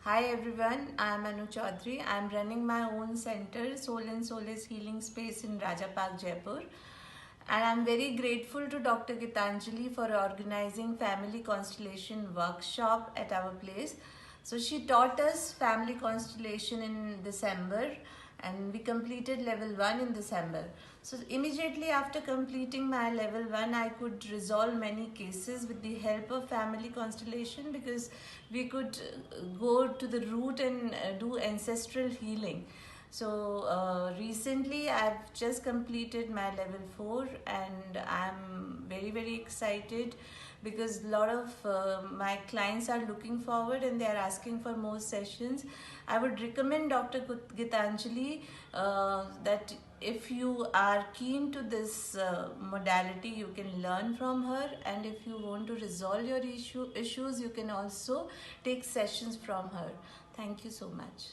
Hi everyone, I am Chaudhary. I am running my own center, Soul and Solace Healing Space in Raja Park, Jaipur. And I am very grateful to Dr. Geetanjali for organizing Family Constellation workshop at our place. So she taught us Family Constellation in December and we completed level 1 in December. So immediately after completing my level 1, I could resolve many cases with the help of Family Constellation because we could go to the root and do ancestral healing. So recently I've just completed my level 4 and I'm very excited because a lot of my clients are looking forward and they are asking for more sessions. I would recommend Dr. Geetanjali that if you are keen to this modality, you can learn from her, and if you want to resolve your issues, you can also take sessions from her. Thank you so much.